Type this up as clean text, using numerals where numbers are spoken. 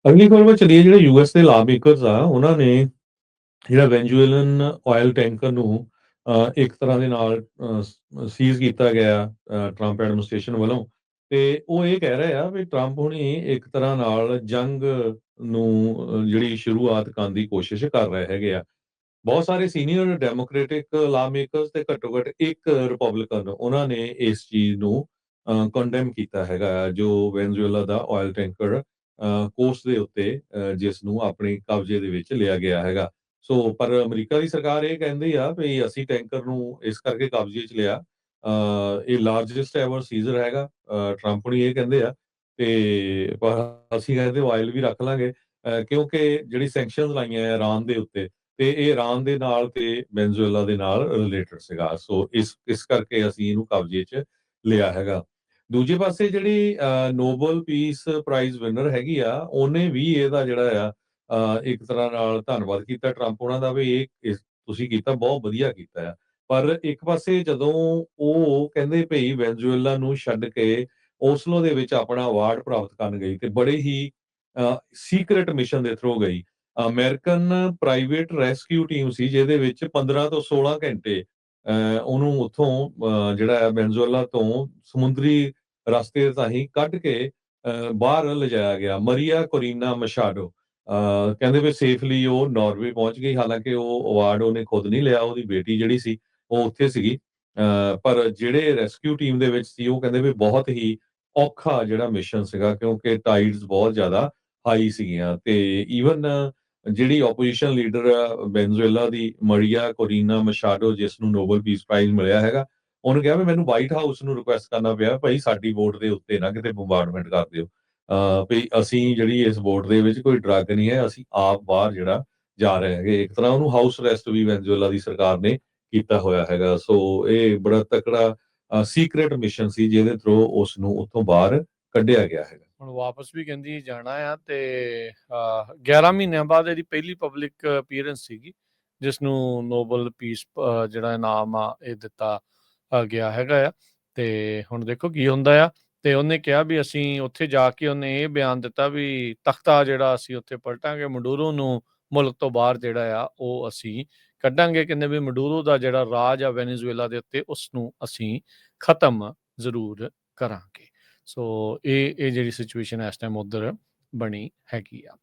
ਅਗਲੀ ਖਬਰ ਵੱਲ ਚੱਲੀਏ। ਜਿਹੜੇ ਯੂਐਸ ਦੇ ਲਾ ਮੇਕਰਸ ਆ, ਉਹਨਾਂ ਨੇ ਜਿਹੜਾ ਵੈਨਜ਼ੂਏਲਨ ਆਇਲ ਟੈਂਕਰ ਨੂੰ ਇੱਕ ਤਰ੍ਹਾਂ ਦੇ ਨਾਲ ਸੀਜ਼ ਕੀਤਾ ਗਿਆ ਟਰੰਪ ਐਡਮਿਨਿਸਟ੍ਰੇਸ਼ਨ ਵੱਲੋਂ। ਤੇ ਉਹ ਇਹ ਕਹਿ ਰਹੇ ਆ ਵੀ ਟਰੰਪ ਹੁਣੀ ਇੱਕ ਤਰ੍ਹਾਂ ਨਾਲ ਜੰਗ ਨੂੰ ਜਿਹੜੀ ਸ਼ੁਰੂਆਤ ਕਰਨ ਦੀ ਕੋਸ਼ਿਸ਼ ਕਰ ਰਹੇ ਹੈਗੇ ਆ। ਬਹੁਤ ਸਾਰੇ ਸੀਨੀਅਰ ਡੈਮੋਕ੍ਰੈਟਿਕ ਲਾ ਮੇਕਰਸ ਤੇ ਘੱਟੋ ਘੱਟ ਇੱਕ ਰਿਪਬਲਿਕਨ, ਉਹਨਾਂ ਨੇ ਇਸ ਚੀਜ਼ ਨੂੰ ਕੰਡੈਮ ਕੀਤਾ ਹੈਗਾ ਆ, ਜੋ ਵੈਨਜ਼ੂਏਲਾ ਦਾ ਆਇਲ ਟੈਂਕਰ ਕੋਸਟ ਦੇ ਉੱਤੇ ਜਿਸ ਨੂੰ ਆਪਣੇ ਕਬਜ਼ੇ ਦੇ ਵਿੱਚ ਲਿਆ ਗਿਆ ਹੈਗਾ। ਸੋ ਪਰ ਅਮਰੀਕਾ ਦੀ ਸਰਕਾਰ ਇਹ ਕਹਿੰਦੀ ਆ ਵੀ ਅਸੀਂ ਟੈਂਕਰ ਨੂੰ ਇਸ ਕਰਕੇ ਕਬਜ਼ੇ 'ਚ ਲਿਆ, ਇਹ ਲਾਰਜੈਸਟ ਐਵਰ ਸੀਜ਼ਰ ਹੈਗਾ। ਟਰੰਪ ਹੁਣੀ ਇਹ ਕਹਿੰਦੇ ਆ ਤੇ ਪਰ ਅਸੀਂ ਕਹਿੰਦੇ ਆਇਲ ਵੀ ਰੱਖ ਲਾਂਗੇ, ਕਿਉਂਕਿ ਜਿਹੜੀ ਸੈਂਕਸ਼ਨਸ ਲਾਈਆਂ ਆ ਇਰਾਨ ਦੇ ਉੱਤੇ, ਤੇ ਇਹ ਇਰਾਨ ਦੇ ਨਾਲ ਤੇ ਵੈਨਜ਼ੂਏਲਾ ਦੇ ਨਾਲ ਰਿਲੇਟਡ ਸੀਗਾ। ਸੋ ਇਸ ਕਰਕੇ ਅਸੀਂ ਇਹਨੂੰ ਕਬਜ਼ੇ 'ਚ ਲਿਆ ਹੈਗਾ। ਦੂਜੇ ਪਾਸੇ ਜਿਹੜੀ ਨੋਬਲ ਪੀਸ ਪ੍ਰਾਈਜ਼ ਵਿਨਰ ਹੈਗੀ ਆ, ਉਹਨੇ ਵੀ ਇਹਦਾ ਜਿਹੜਾ ਆ ਇੱਕ ਤਰ੍ਹਾਂ ਨਾਲ ਧੰਨਵਾਦ ਕੀਤਾ ਟਰੰਪ ਉਹਨਾਂ ਦਾ ਵੀ ਤੁਸੀਂ ਕੀਤਾ, ਬਹੁਤ ਵਧੀਆ ਕੀਤਾ ਆ। ਪਰ ਇੱਕ ਪਾਸੇ ਜਦੋਂ ਉਹ ਕਹਿੰਦੇ ਭਈ ਵੈਨਜ਼ੂਏਲਾ ਨੂੰ ਛੱਡ ਕੇ ਓਸਲੋ ਦੇ ਵਿੱਚ ਆਪਣਾ ਅਵਾਰਡ ਪ੍ਰਾਪਤ ਕਰਨ ਗਈ ਤੇ ਬੜੇ ਹੀ ਸੀਕ੍ਰੇਟ ਮਿਸ਼ਨ ਦੇ ਥਰੂ ਗਈ। ਅਮਰੀਕਨ ਪ੍ਰਾਈਵੇਟ ਰੈਸਕਿਊ ਟੀਮ ਸੀ ਜਿਹਦੇ ਵਿੱਚ 15 ਤੋਂ 16 ਘੰਟੇ ਉਹਨੂੰ ਉੱਥੋਂ ਜਿਹੜਾ ਹੈ ਵੈਨਜ਼ੂਏਲਾ ਤੋਂ ਸਮੁੰਦਰੀ ਰਸਤੇ ਰਾਹੀਂ ਕੱਢ ਕੇ ਬਾਹਰ ਲਿਜਾਇਆ ਗਿਆ। ਮਰੀਆ ਕੋਰੀਨਾ ਮਸ਼ਾਡੋ ਕਹਿੰਦੇ ਵੀ ਸੇਫਲੀ ਉਹ ਨਾਰਵੇ ਪਹੁੰਚ ਗਈ। ਹਾਲਾਂਕਿ ਉਹ ਅਵਾਰਡ ਉਹਨੇ ਖੁਦ ਨਹੀਂ ਲਿਆ, ਉਹਦੀ ਬੇਟੀ ਜਿਹੜੀ ਸੀ ਉਹ ਉੱਥੇ ਸੀਗੀ। ਪਰ ਜਿਹੜੇ ਰੈਸਕਿਊ ਟੀਮ ਦੇ ਵਿੱਚ ਸੀ ਉਹ ਕਹਿੰਦੇ ਵੀ ਬਹੁਤ ਹੀ ਔਖਾ ਜਿਹੜਾ ਮਿਸ਼ਨ ਸੀਗਾ, ਕਿਉਂਕਿ ਟਾਈਡਸ ਬਹੁਤ ਜ਼ਿਆਦਾ ਹਾਈ ਸੀਗੀਆਂ। ਤੇ ਈਵਨ ਜਿਹੜੀ ਆਪੋਜੀਸ਼ਨ ਲੀਡਰ ਆ ਵੈਨਜ਼ੂਏਲਾ ਦੀ, ਮਰੀਆ ਕੋਰੀਨਾ ਮਸ਼ਾਡੋ, ਜਿਸ ਨੂੰ ਨੋਬਲ ਪੀਸ ਪ੍ਰਾਈਜ਼ ਮਿਲਿਆ ਹੈਗਾ, ਉਹਨੇ ਕਿਹਾ ਵੀ ਮੈਨੂੰ ਵਾਈਟ ਹਾਊਸ ਨੂੰ ਰਿਕੁਐਸਟ ਕਰਨਾ ਪਿਆ, ਭਾਈ ਸਾਡੀ ਵੋਟ ਦੇ ਉੱਤੇ ਨਾ ਕਿਤੇ ਬੰਬਾਰਡਮੈਂਟ ਕਰ ਦਿਓ। ਵੀ ਅਸੀਂ ਜਿਹੜੀ ਇਸ ਵੋਟ ਦੇ ਵਿੱਚ ਕੋਈ ਡਰੱਗ ਨਹੀਂ ਹੈ, ਅਸੀਂ ਆਪ ਬਾਹਰ ਜਿਹੜਾ ਜਾ ਰਹੇ ਹੈਗੇ। ਇੱਕ ਤਰ੍ਹਾਂ ਉਹਨੂੰ ਹਾਊਸ ਅਰੈਸਟ ਵੀ ਵੈਨਜ਼ੂਏਲਾ ਦੀ ਸਰਕਾਰ ਨੇ ਕੀਤਾ ਹੋਇਆ ਹੈਗਾ। ਸੋ ਇਹ ਬੜਾ ਤਕੜਾ ਸੀਕ੍ਰੇਟ ਮਿਸ਼ਨ ਸੀ ਜਿਹਦੇ ਥਰੂ ਉਸ ਨੂੰ ਉੱਥੋਂ ਬਾਹਰ ਕੱਢਿਆ ਗਿਆ ਹੈਗਾ। ਹੁਣ ਵਾਪਸ ਵੀ ਕਹਿੰਦੀ ਜਾਣਾ ਆ ਤੇ 11 ਮਹੀਨਿਆਂ ਬਾਅਦ ਇਹਦੀ ਪਹਿਲੀ ਪਬਲਿਕ ਅਪੀਅਰੈਂਸ ਸੀਗੀ, ਜਿਸ ਨੂੰ ਨੋਬਲ ਪੀਸ ਜਿਹੜਾ ਇਨਾਮ ਆ ਇਹ ਦਿੱਤਾ ਗਿਆ ਹੈਗਾ ਆ। ਤੇ ਹੁਣ ਦੇਖੋ ਕੀ ਹੁੰਦਾ ਆ। ਤੇ ਉਹਨੇ ਕਿਹਾ ਵੀ ਅਸੀਂ ਉੱਥੇ ਜਾ ਕੇ, ਉਹਨੇ ਇਹ ਬਿਆਨ ਦਿੱਤਾ ਵੀ ਤਖਤਾ ਜਿਹੜਾ ਅਸੀਂ ਉੱਥੇ ਪਲਟਾਂਗੇ, ਮਡੂਰੋ ਨੂੰ ਮੁਲਕ ਤੋਂ ਬਾਹਰ ਜਿਹੜਾ ਆ ਉਹ ਅਸੀਂ ਕੱਢਾਂਗੇ। ਕਹਿੰਦੇ ਵੀ ਮਡੂਰੋ ਦਾ ਜਿਹੜਾ ਰਾਜ ਆ ਵੈਨੇਜ਼ੁਏਲਾ ਦੇ ਉੱਤੇ, ਉਸ ਨੂੰ ਅਸੀਂ ਖਤਮ ਜ਼ਰੂਰ ਕਰਾਂਗੇ। ਸੋ ਇਹ ਜਿਹੜੀ ਸਿਚੁਏਸ਼ਨ ਇਸ ਟਾਈਮ ਉੱਧਰ ਬਣੀ ਹੈਗੀ ਆ।